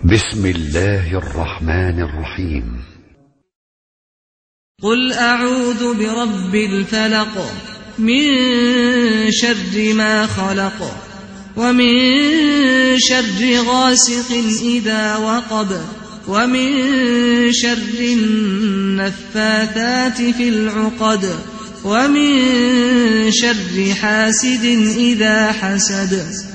بسم الله الرحمن الرحيم. قل أعوذ برب الفلق من شر ما خلق ومن شر غاسق إذا وقب ومن شر النفاثات في العقد ومن شر حاسد إذا حسد.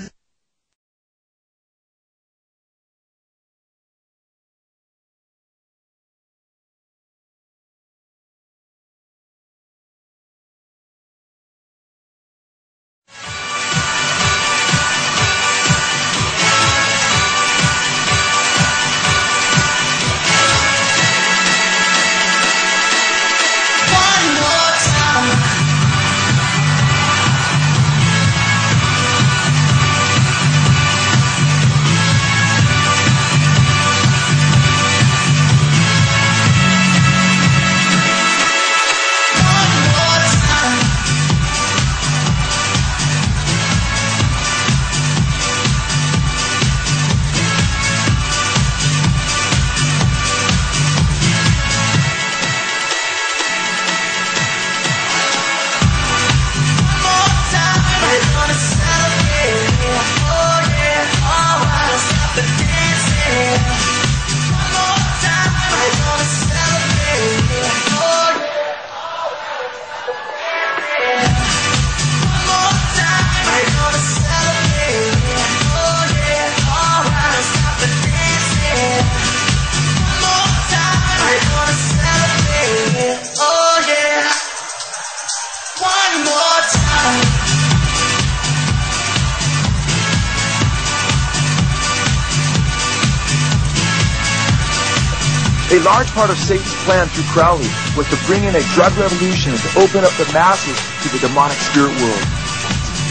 A large part of Satan's plan through Crowley was to bring in a drug revolution and to open up the masses to the demonic spirit world.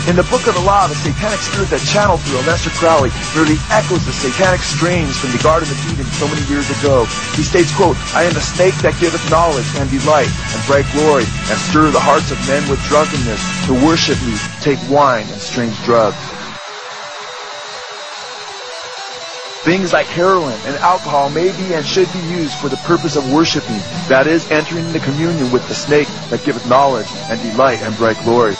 In the Book of the Law, the satanic spirit that channeled through Aleister Crowley merely echoes the satanic strains from the Garden of Eden so many years ago. He states, quote, "I am the snake that giveth knowledge and delight and bright glory, and stir the hearts of men with drunkenness. To worship me, take wine and strange drugs." Things like heroin and alcohol may be and should be used for the purpose of worshiping, that is, entering into communion with the snake that giveth knowledge and delight and bright glory.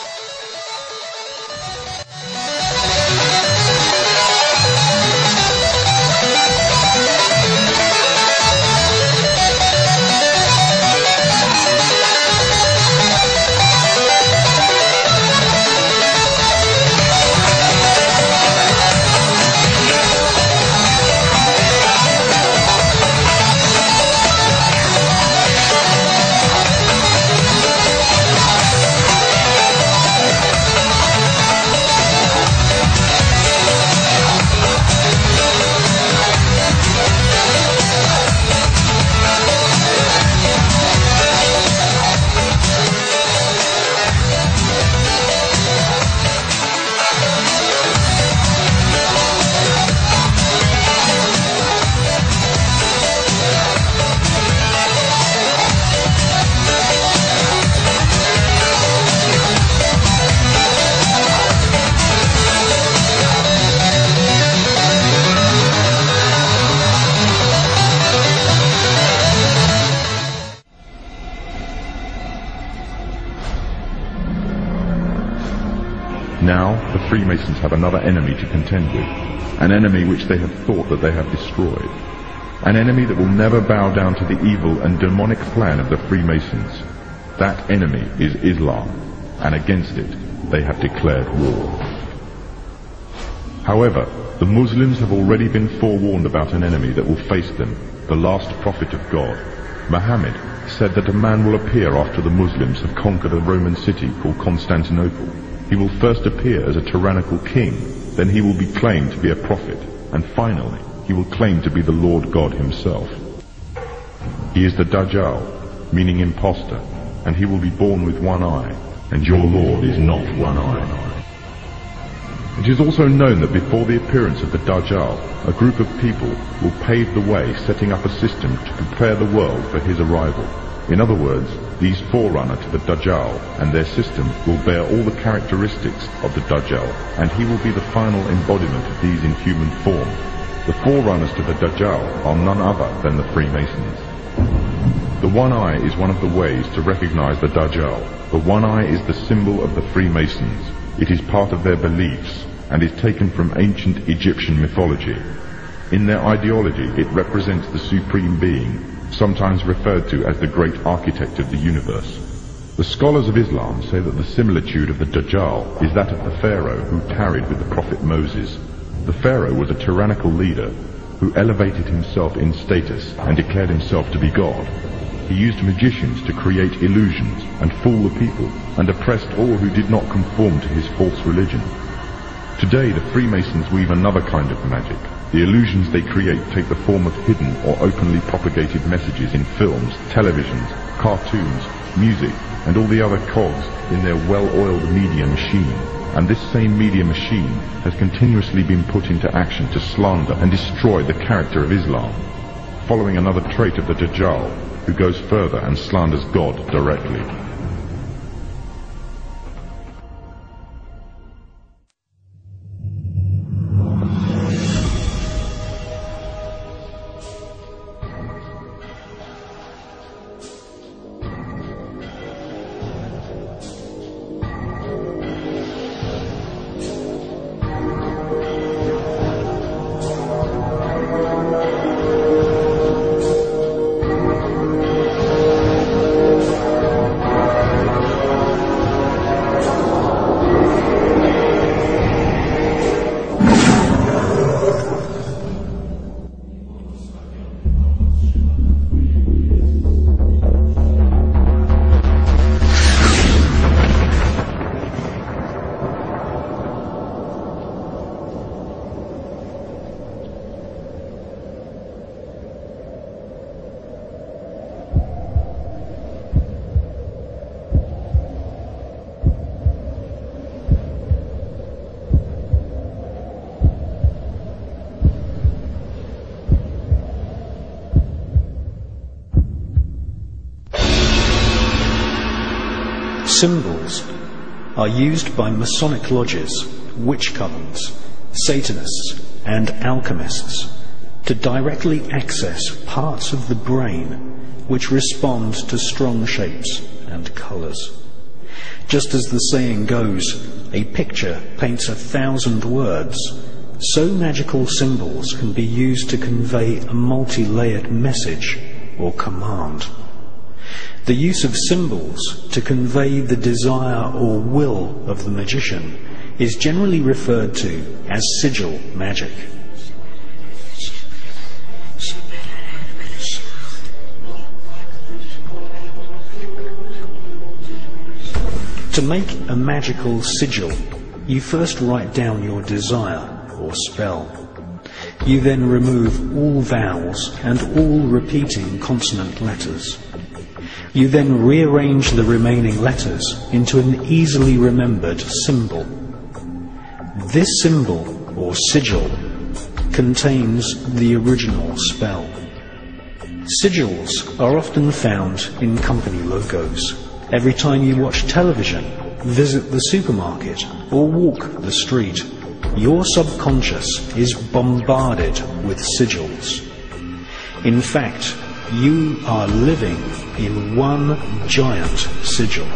Now the Freemasons have another enemy to contend with, an enemy which they have thought that they have destroyed, an enemy that will never bow down to the evil and demonic plan of the Freemasons. That enemy is Islam, and against it they have declared war. However, the Muslims have already been forewarned about an enemy that will face them, the last prophet of God. Muhammad said that a man will appear after the Muslims have conquered a Roman city called Constantinople. He will first appear as a tyrannical king, then he will be claimed to be a prophet, and finally he will claim to be the Lord God himself. He is the Dajjal, meaning imposter, and he will be born with one eye, and your Lord is not one eye. It is also known that before the appearance of the Dajjal, a group of people will pave the way, setting up a system to prepare the world for his arrival. In other words, these forerunner to the Dajjal and their system will bear all the characteristics of the Dajjal, and he will be the final embodiment of these in human form. The forerunners to the Dajjal are none other than the Freemasons. The one eye is one of the ways to recognize the Dajjal. The one eye is the symbol of the Freemasons. It is part of their beliefs and is taken from ancient Egyptian mythology. In their ideology, it represents the supreme being, sometimes referred to as the great architect of the universe. The scholars of Islam say that the similitude of the Dajjal is that of the Pharaoh who tarried with the prophet Moses. The Pharaoh was a tyrannical leader who elevated himself in status and declared himself to be God. He used magicians to create illusions and fool the people, and oppressed all who did not conform to his false religion. Today the Freemasons weave another kind of magic. The illusions they create take the form of hidden or openly propagated messages in films, televisions, cartoons, music, and all the other cogs in their well-oiled media machine. And this same media machine has continuously been put into action to slander and destroy the character of Islam, following another trait of the Dajjal, who goes further and slanders God directly. Symbols are used by Masonic lodges, witch covens, Satanists and alchemists to directly access parts of the brain which respond to strong shapes and colours. Just as the saying goes, a picture paints 1,000 words, so magical symbols can be used to convey a multi-layered message or command. The use of symbols to convey the desire or will of the magician is generally referred to as sigil magic. To make a magical sigil, you first write down your desire or spell. You then remove all vowels and all repeating consonant letters. You then rearrange the remaining letters into an easily remembered symbol. This symbol, or sigil, contains the original spell. Sigils are often found in company logos. Every time you watch television, visit the supermarket, or walk the street, your subconscious is bombarded with sigils. In fact, you are living in one giant sigil.